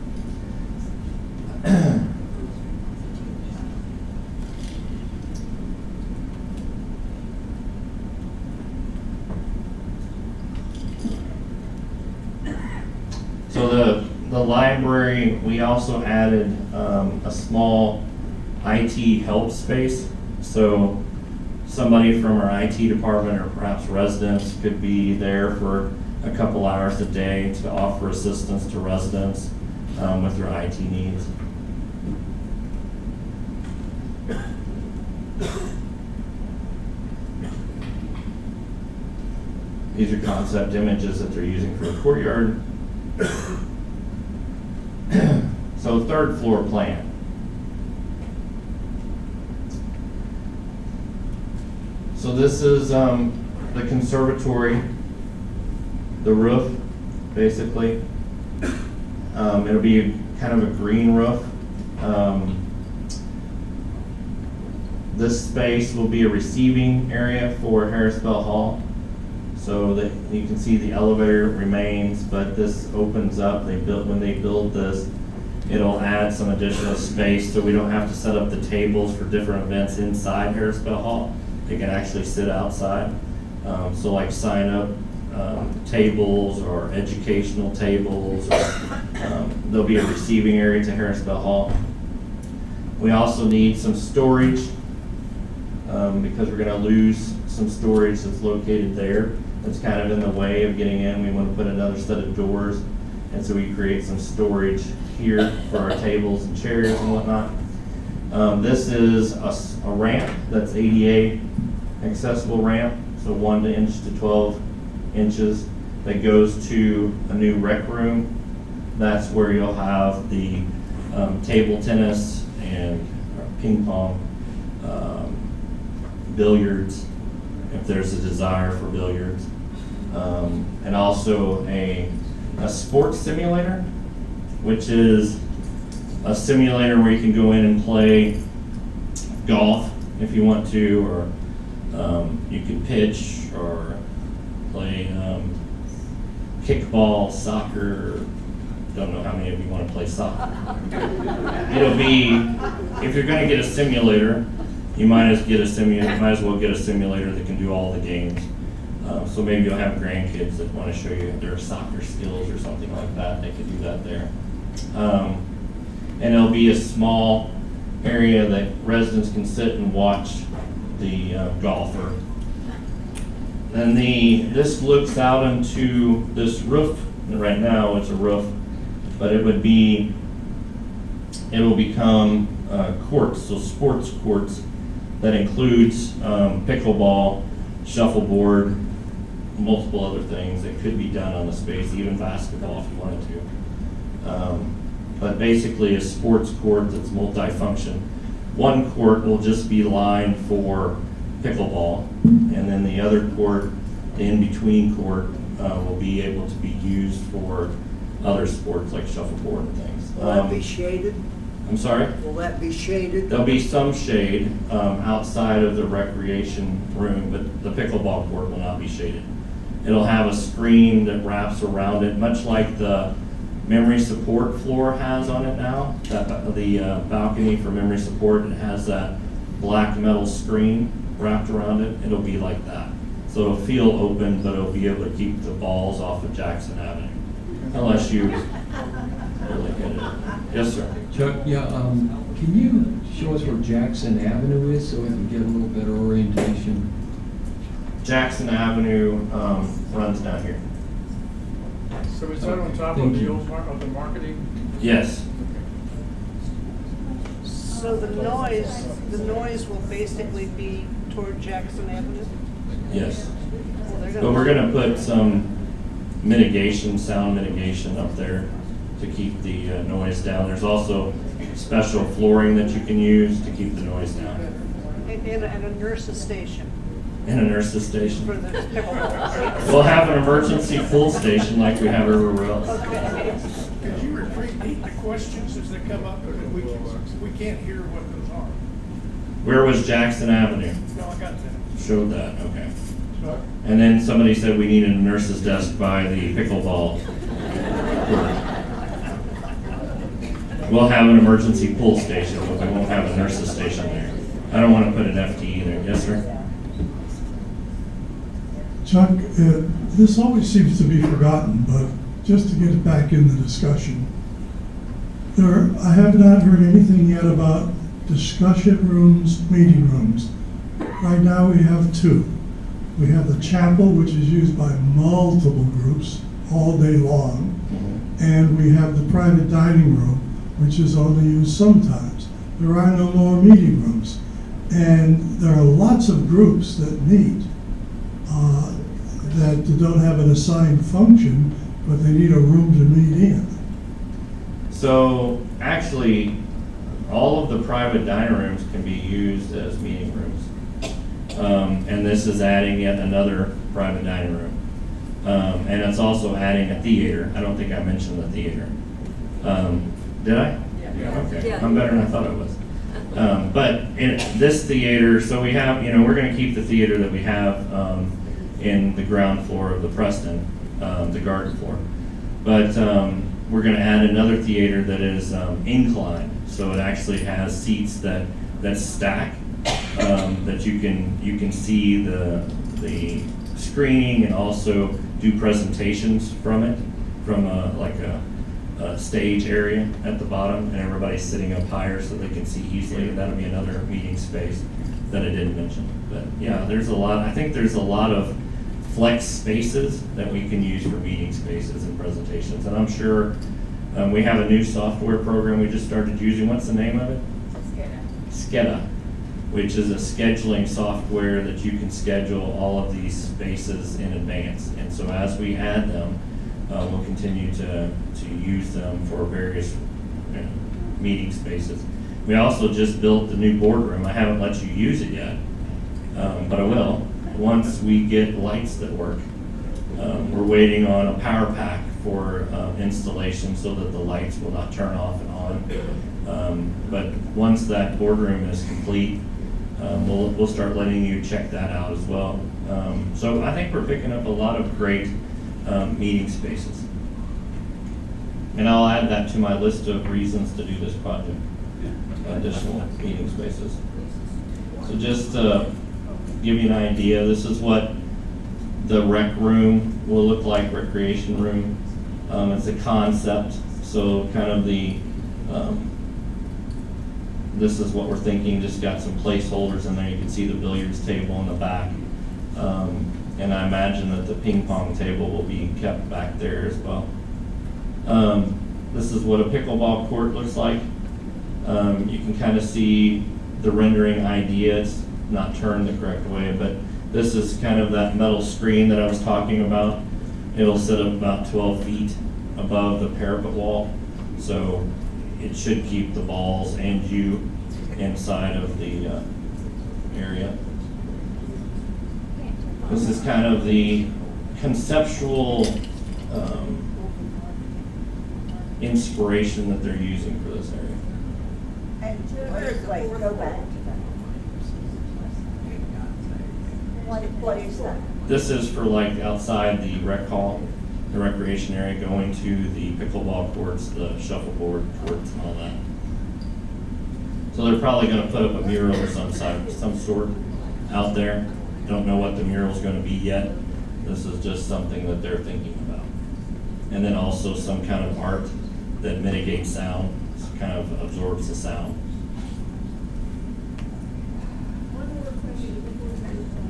So the library, we also added a small IT help space. So somebody from our IT department or perhaps residents could be there for a couple hours a day to offer assistance to residents with their IT needs. These are concept images that they're using for the courtyard. So third floor plan. So this is the conservatory, the roof, basically. It'll be kind of a green roof. This space will be a receiving area for Harris Bell Hall. So that you can see the elevator remains, but this opens up. When they build this, it'll add some additional space so we don't have to set up the tables for different events inside Harris Bell Hall. They can actually sit outside. So like sign up tables or educational tables. Or, there'll be a receiving area to Harris Bell Hall. We also need some storage because we're going to lose some storage that's located there. It's kind of in the way of getting in. We want to put another set of doors, and so we create some storage here for our tables and chairs and whatnot. This is a ramp that's ADA accessible ramp, so 1 inch to 12 inches, that goes to a new rec room. That's where you'll have the table tennis and ping pong, billiards, if there's a desire for billiards. And also a sports simulator, which is a simulator where you can go in and play golf if you want to, or you can pitch or play kickball, soccer. Don't know how many of you want to play soccer. It'll be, if you're going to get a simulator, you might as well get a simulator that can do all the games. So maybe you'll have grandkids that want to show you their soccer skills or something like that. They could do that there. And it'll be a small area that residents can sit and watch the golfer. Then this looks out into this roof. Right now it's a roof, but it will become courts, so sports courts that includes pickleball, shuffleboard, multiple other things that could be done on the space, even basketball if you wanted to. but basically a sports court that's multi-function. One court will just be lined for pickleball, and then the other court, the in-between court, will be able to be used for other sports like shuffleboard and things. Will that be shaded? I'm sorry? Will that be shaded? There'll be some shade outside of the recreation room, but the pickleball court will not be shaded. It'll have a screen that wraps around it, much like the memory support floor has on it now. The balcony for memory support, it has that black metal screen wrapped around it. It'll be like that. So it'll feel open, but it'll be able to keep the balls off of Jackson Avenue. Unless you really get it. Yes, sir. Chuck, yeah, can you show us where Jackson Avenue is so we can get a little better orientation? Jackson Avenue runs down here. So is that on top Thank of the you. old of the marketing? Yes. So the noise will basically be toward Jackson Avenue? Yes. Well, they're But we're gonna put some mitigation, sound mitigation up there to keep the noise down. There's also special flooring that you can use to keep the noise down. And a nurse's station And a nurse's for station. the pickleball. We'll have an emergency pull station like we have everywhere else. Okay. Could you repeat the questions as they come up? We can't hear what those are. Where was Jackson Avenue? No, I got that. Showed that, okay. So, And then somebody said we needed a nurse's desk by the pickleball court. We'll have an emergency pull station, but we won't have a nurse's station there. I don't want to put an FTE there. Yes, sir? Chuck, this always seems to be forgotten, but just to get it back in the discussion, I have not heard anything yet about discussion rooms, meeting rooms. Right now we have two. We have the chapel, which is used by multiple groups all day long, and we have the private dining room, which is only used sometimes. There are no more meeting rooms. And there are lots of groups that meet that don't have an assigned function, but they need a room to meet in. So actually, all of the private dining rooms can be used as meeting rooms. And this is adding yet another private dining room. And it's also adding a theater. I don't think I mentioned the theater. Did I? Yeah. Okay, I'm better than I thought I was. But in this theater, so we have, we're gonna keep the theater that we have in the ground floor of the Preston, the garden floor. But we're gonna add another theater that is inclined, so it actually has seats that stack, that you can see the screening and also do presentations from it, from a stage area at the bottom, and everybody's sitting up higher so they can see easily, and that'll be another meeting space that I didn't mention. But yeah, I think there's a lot of flex spaces that we can use for meeting spaces and presentations, and I'm sure we have a new software program we just started using. What's the name of it? SCEDA, which is a scheduling software that you can schedule all of these spaces in advance. And so as we add them, we'll continue to use them for various meeting spaces. We also just built the new boardroom. I haven't let you use it yet, but I will once we get lights that work. We're waiting on a power pack for installation so that the lights will not turn off and on. But once that boardroom is complete, we'll start letting you check that out as well. So I think we're picking up a lot of great meeting spaces. And I'll add that to my list of reasons to do this project, additional meeting spaces. So just to give you an idea, this is what the rec room will look like, recreation room. It's a concept, so kind of this is what we're thinking, just got some placeholders in there. You can see the billiards table in the back. And I imagine that the ping pong table will be kept back there as well. This is what a pickleball court looks like. You can kind of see the rendering idea. It's not turned the correct way, but this is kind of that metal screen that I was talking about. It'll sit up about 12 feet above the parapet wall. So it should keep the balls and you inside of the area. This is kind of the conceptual inspiration that they're using for this area. And wait, go back to that. What is that? This is for like outside the rec hall, the recreation area, going to the pickleball courts, the shuffleboard courts and all that. So they're probably gonna put up a mural of some sort out there. Don't know what the mural's gonna be yet. This is just something that they're thinking about. And then also some kind of art that mitigates sound, kind of absorbs the sound. One more question before we move on.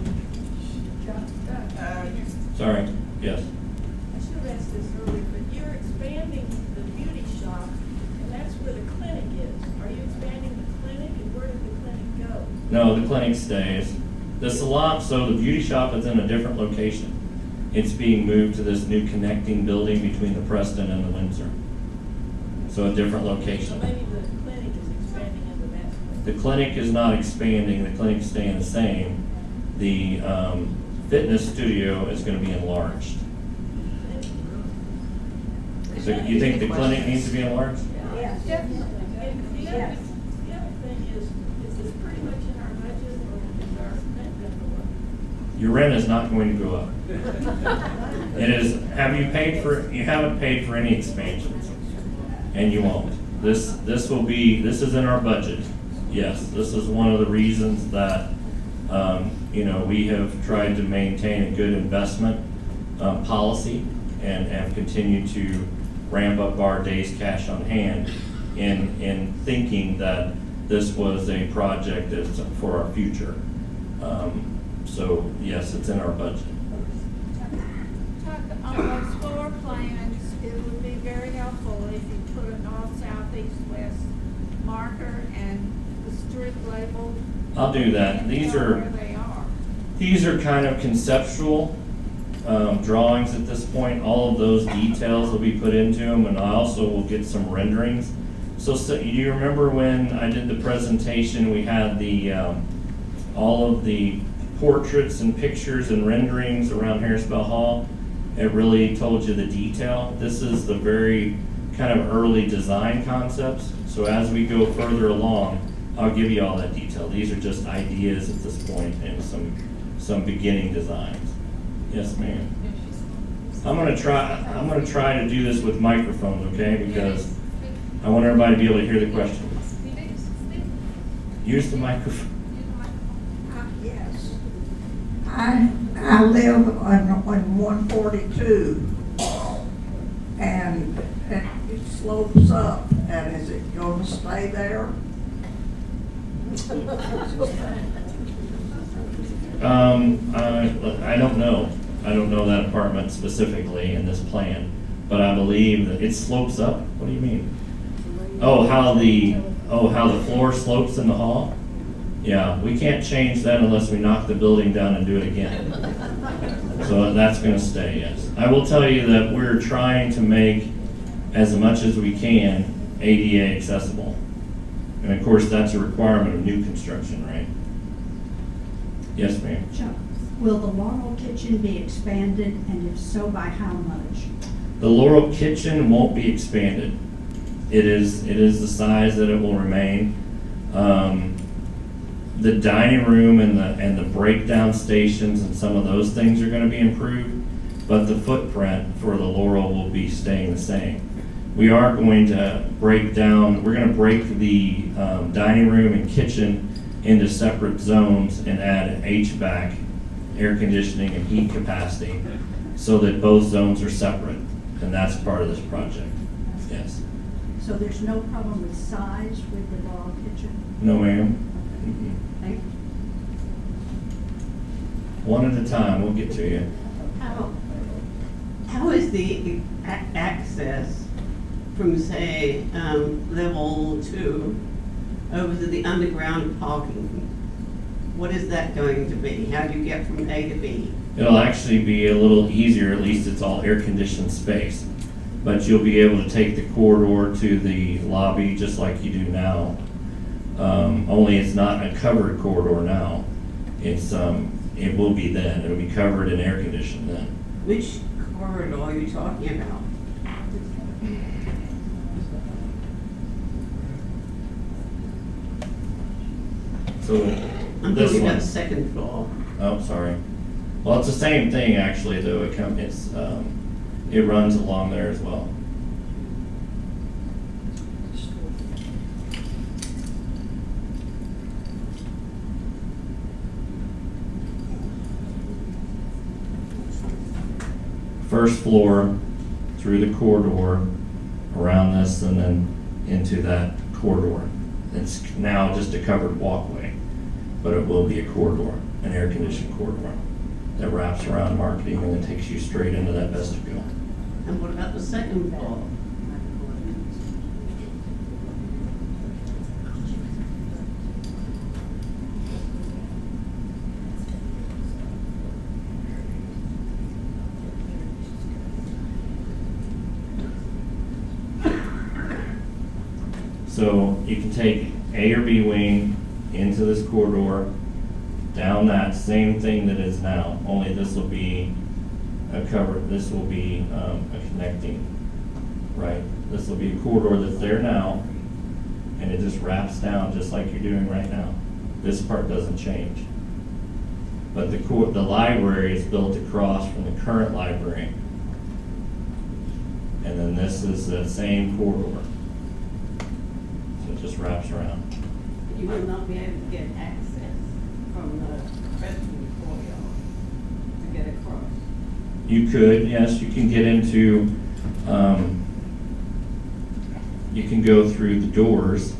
Sorry, yes. I should have asked this earlier, but you're expanding the beauty shop, and that's where the clinic is. Are you expanding the clinic, and where did the clinic go? No, the clinic stays. The salon, so the beauty shop is in a different location. It's being moved to this new connecting building between the Preston and the Windsor. So a different So location. maybe the clinic is expanding into that place. The clinic is not expanding, the clinic's staying the same. The fitness studio is gonna be enlarged. So you think the clinic needs to be enlarged? Yes. Definitely. And the other, Yes. the other thing is this pretty much in our budget, or is our rent gonna go up? Your rent is not going to go up. It is, you haven't paid for any expansions, and you won't. This is in our budget. Yes, this is one of the reasons that, we have tried to maintain a good investment, policy and continue to ramp up our days cash on hand in thinking that this was a project that's for our future. So yes, it's in our budget. Chuck, on those floor plans, it would be very helpful if you put a north, south, east, west marker and the street label. I'll do that. and These tell are, where they are. these are kind of conceptual drawings at this point. All of those details will be put into them, and I also will get some renderings. So you remember when I did the presentation, we had the, all of the portraits and pictures and renderings around Harrisville Hall? It really told you the detail. This is the very kind of early design concepts. So as we go further along, I'll give you all that detail. These are just ideas at this point and some beginning designs. Yes, ma'am. I'm gonna try to do this with microphones, okay? Because I want everybody to be able to hear the question. Use the microphone. Yes. I live on 142, and it slopes up, and is it going to stay there? I don't know. I don't know that apartment specifically in this plan, but I believe that it slopes up. What do you mean? Oh, how the floor slopes in the hall? Yeah, we can't change that unless we knock the building down and do it again. So that's gonna stay, yes. I will tell you that we're trying to make as much as we can ADA accessible. And of course, that's a requirement of new construction, right? Yes, ma'am. Chuck, will the Laurel Kitchen be expanded, and if so, by how much? The Laurel Kitchen won't be expanded. It is the size that it will remain. The dining room and the breakdown stations and some of those things are gonna be improved, but the footprint for the Laurel will be staying the same. We are going to we're gonna break the dining room and kitchen into separate zones and add HVAC, air conditioning and heat capacity, so that both zones are separate, and that's part of this project, yes. So there's no problem with size with the Laurel Kitchen? No, ma'am. Mm-mm. Thank you. One at a time, we'll get to you. How is the access from, say, level 2 over to the underground parking? What is that going to be? How do you get from A to B? It'll actually be a little easier, at least it's all air-conditioned space. but you'll be able to take the corridor to the lobby just like you do now. Only it's not a covered corridor now. It's, it will be then. It'll be covered and air conditioned then. Which corridor are you talking about? So I'm this talking about one, the second floor. oh, sorry. Well, it's the same thing actually, though. It runs along there as well. First floor, through the corridor, around this, and then into that corridor. It's now just a covered walkway, but it will be a corridor, an air-conditioned corridor that wraps around marketing and then takes you straight into that vestibule. And what about the second floor? So you can take A or B wing into this corridor, down that same thing that is now, only this will be a cover, this will be a connecting, right? This will be a corridor that's there now, and it just wraps down just like you're doing right now. This part doesn't change. But the library is built across from the current library. And then this is the same corridor. So it just wraps around. You will not be able to get access from the rest of the courtyard to get across. You could, yes, you can get into, you can go through the doors.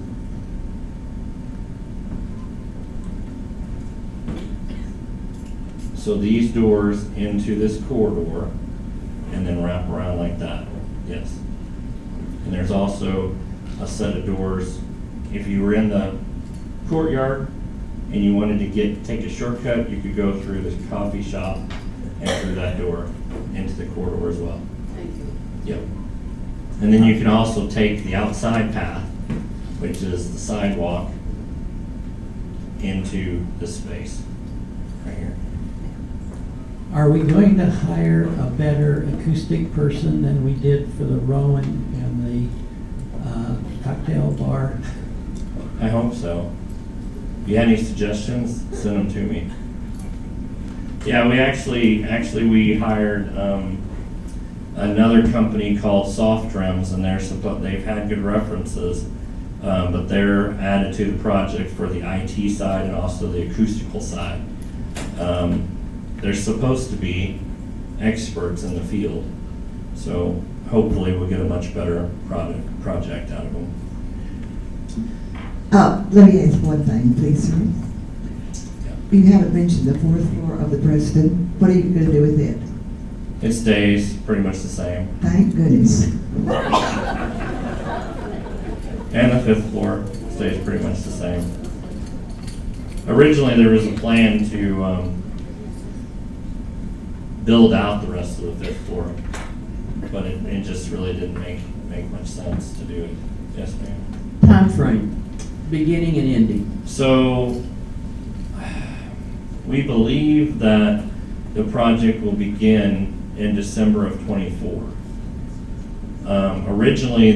So these doors into this corridor and then wrap around like that, yes. And there's also a set of doors. If you were in the courtyard and you wanted to take a shortcut, you could go through this coffee shop and through that door into the corridor as well. Thank you. Yep. And then you can also take the outside path, which is the sidewalk, into this space right here. Are we going to hire a better acoustic person than we did for the Rowan and the cocktail bar? I hope so. If you have any suggestions, send them to me. Yeah, we actually hired another company called Soft Trims, and they've had good references, but they're added to the project for the IT side and also the acoustical side. They're supposed to be experts in the field, so hopefully we'll get a much better project out of them. Let me ask one thing, please, sir. You haven't mentioned the fourth floor of the Preston. What are you going to do with it? It stays pretty much the same. Thank goodness. And the fifth floor stays pretty much the same. Originally, there was a plan to build out the rest of the fifth floor, but it just really didn't make much sense to do it. Yes, ma'am. Time frame, beginning and ending. So, we believe that the project will begin in December of '24. Originally,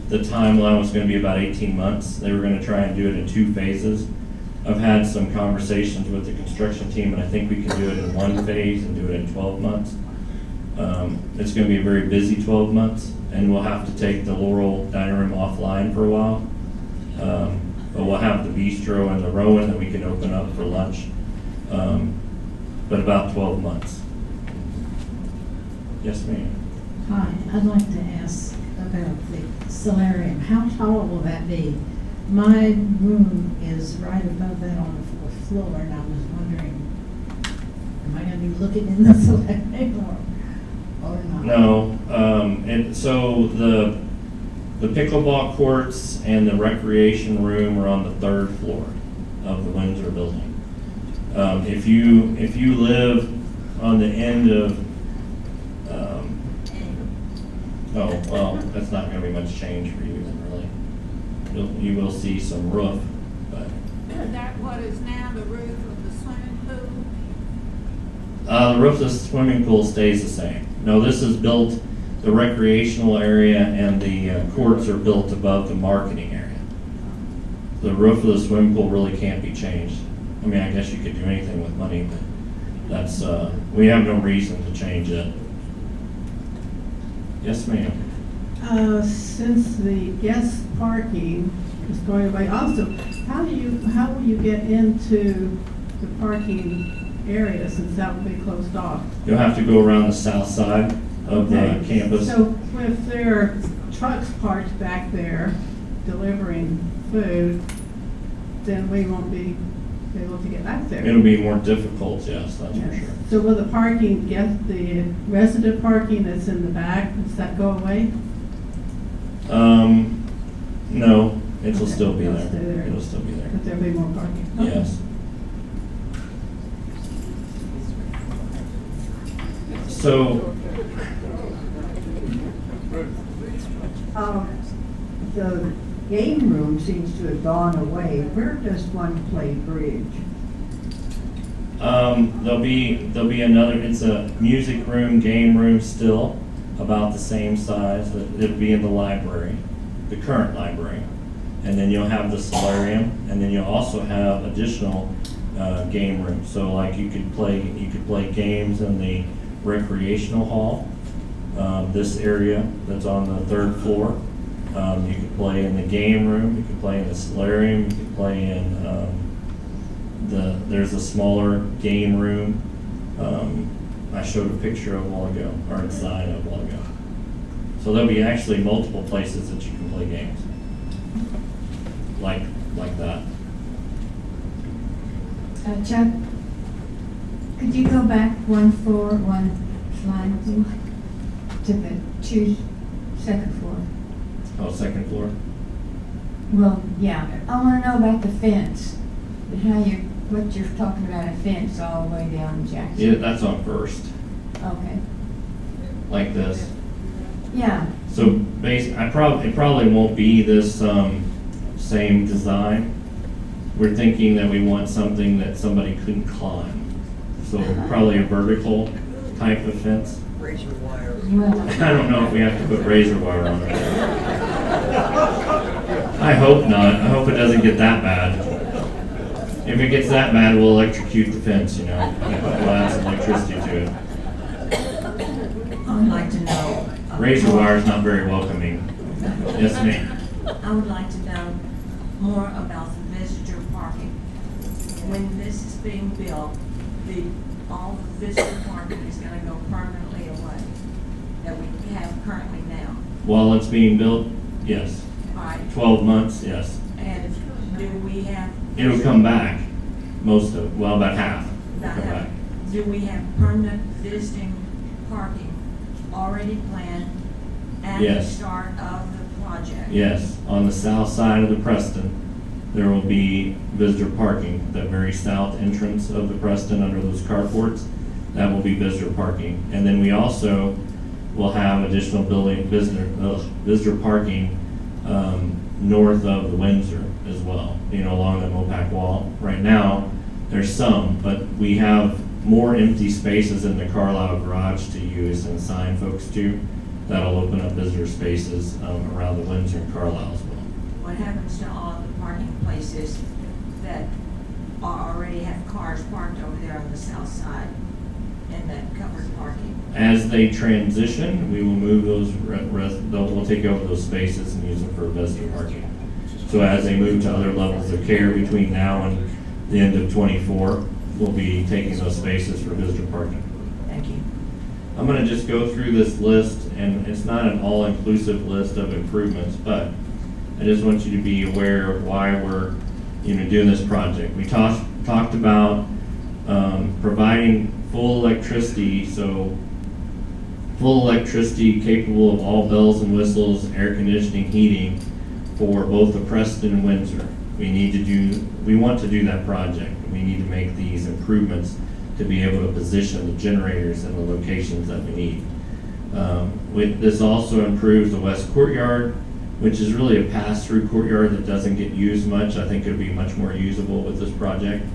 the timeline was going to be about 18 months. They were going to try and do it in 2 phases. I've had some conversations with the construction team, and I think we can do it in 1 phase and do it in 12 months. It's going to be a very busy 12 months, and we'll have to take the Laurel dining room offline for a while. But we'll have the bistro and the Rowan that we can open up for lunch. But about 12 months. Yes, ma'am. Hi, I'd like to ask about the solarium. How tall will that be? My room is right above that on the 4th floor, and I was wondering, am I going to be looking in the solarium or not? No, and so the pickleball courts and the recreation room are on the 3rd floor of the Windsor building. If you live on the end of Oh, well, that's not gonna be much change for you, then, really. You will see some roof, but, Is that what is now the roof of the swimming pool? the roof of the swimming pool stays the same. No, this is built, the recreational area and the courts are built above the marketing area. The roof of the swimming pool really can't be changed. I mean, I guess you could do anything with money, but that's, we have no reason to change it. Yes, ma'am. Since the guest parking is going away, also, how will you get into the parking area since that will be closed off? You'll have to go around the south side of the Okay, campus. So if there are trucks parked back there delivering food, then we won't be able to get back there. It'll be more difficult, yes, that's for Yes. sure. So will the parking, the resident parking that's in the back, does that go away? No, it'll Okay, still be it'll there. stay there. It'll still be there. But there'll be more parking? Okay. Yes. So, The game room seems to have gone away. Where does one play bridge? there'll be another, it's a music room, game room still, about the same size. It'll be in the library, the current library. And then you'll have the solarium, and then you'll also have additional, game rooms. So like you could play games in the recreational hall, this area that's on the third floor. You could play in the game room, you could play in the solarium, you could play in, there's a smaller game room. I showed a picture of a while ago, or a design of a while ago. So there'll be actually multiple places that you can play games. Like that. Chuck, could you go back one slide, please? To the second floor. Oh, second floor? Well, yeah, I wanna know about the fence, what you're talking about, a fence all the way down Jackson. Yeah, that's on first, Okay, like this. yeah, So it probably won't be this, same design. We're thinking that we want something that somebody couldn't climb. So probably a vertical type of fence. Razor wire. well, I don't know if we have to put razor wire on it. I hope not. I hope it doesn't get that bad. If it gets that bad, we'll electrocute the fence, you know. We'll add some electricity to it. I would like to know. Razor wire is not very welcoming. Yes, ma'am. I would like to know more about the visitor parking. When this is being built, all the visitor parking is gonna go permanently away that we have currently now. While it's being built, yes. All right, 12 months, yes. and do we have? It'll come back, most of, well, about half will About come how- back. Do we have permanent visiting parking already planned at the Yes. start of the project? Yes, on the south side of the Preston, there will be visitor parking, the very south entrance of the Preston under those carports. That will be visitor parking. And then we also will have additional visitor parking, north of the Windsor as well, along the Mopac wall. Right now, there's some, but we have more empty spaces in the Carlisle garage to use and assign folks to. That'll open up visitor spaces, around the Windsor and Carlisle as well. What happens to all of the parking places that already have cars parked over there on the south side and that covered parking? As they transition, we will move those, we'll take over those spaces and use them for visitor parking. So as they move to other levels of care between now and the end of '24, we'll be taking those spaces for visitor parking. Thank you. I'm gonna just go through this list, and it's not an all-inclusive list of improvements, but I just want you to be aware of why we're, doing this project. We talked about, providing full electricity, so full electricity capable of all bells and whistles, air conditioning, heating for both the Preston and Windsor. We want to do that project. We need to make these improvements to be able to position the generators in the locations that we need. This also improves the west courtyard, which is really a pass-through courtyard that doesn't get used much. I think it would be much more usable with this project.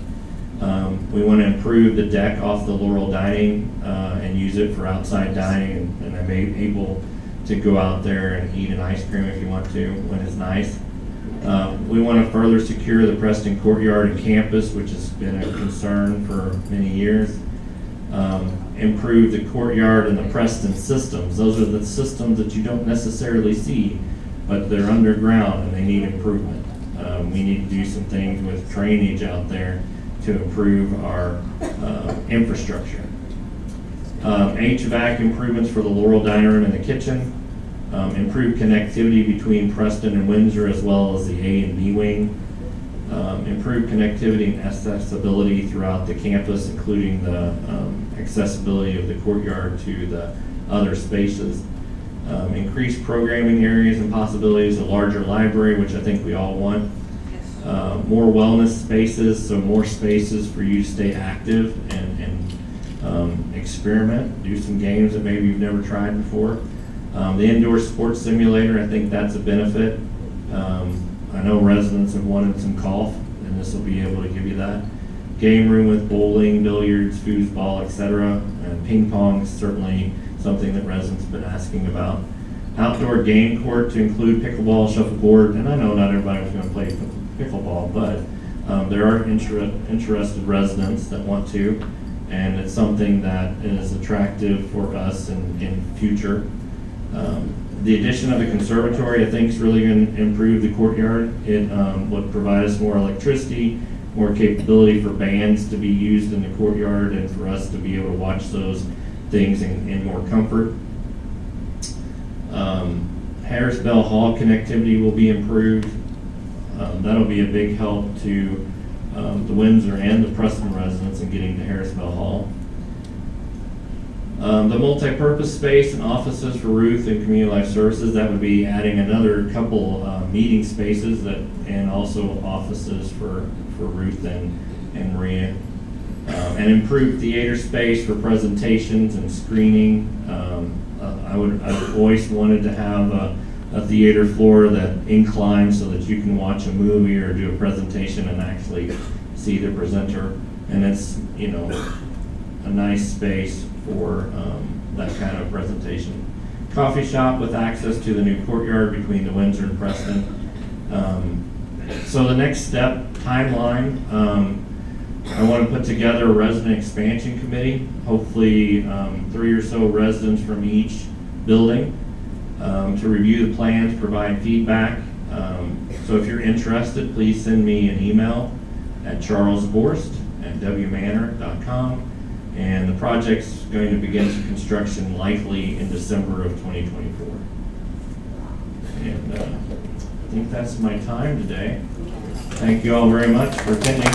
We want to improve the deck off the Laurel Dining and use it for outside dining, and I'm able to go out there and eat an ice cream if you want to when it's nice. We want to further secure the Preston courtyard and campus, which has been a concern for many years. Improve the courtyard and the Preston systems. Those are the systems that you don't necessarily see, but they're underground and they need improvement. We need to do some things with drainage out there to improve our infrastructure. HVAC improvements for the Laurel Dining Room and the kitchen. Improve connectivity between Preston and Windsor as well as the A and B wing. Improve connectivity and accessibility throughout the campus, including the accessibility of the courtyard to the other spaces. Increase programming areas and possibilities, a larger library, which I think we all want. More wellness spaces, so more spaces for you to stay active and experiment, do some games that maybe you've never tried before. The indoor sports simulator, I think that's a benefit. I know residents have wanted some golf, and this will be able to give you that. Game room with bowling, billiards, foosball, etc. And ping pong is certainly something that residents have been asking about. Outdoor game court to include pickleball, shuffleboard, and I know not everybody's going to play pickleball, but there are interested residents that want to, and it's something that is attractive for us in future. The addition of the conservatory, I think, is really going to improve the courtyard. It would provide us more electricity, more capability for bands to be used in the courtyard, and for us to be able to watch those things in more comfort. Harris Bell Hall connectivity will be improved. That'll be a big help to the Windsor and the Preston residents in getting to Harris Bell Hall. The multi-purpose space and offices for Ruth and Community Life Services, that would be adding another couple meeting spaces and also offices for Ruth and Maria. And improved theater space for presentations and screening. I've always wanted to have a theater floor that inclines so that you can watch a movie or do a presentation and actually see the presenter. And it's, a nice space for that kind of presentation. Coffee shop with access to the new courtyard between the Windsor and Preston. So the next step, timeline, I want to put together a resident expansion committee, hopefully 3 or so residents from each building, to review the plans, provide feedback. So if you're interested, please send me an email at charlesborst@wmanor.com. And the project's going to begin construction likely in December of 2024. And I think that's my time today. Thank you all very much for attending.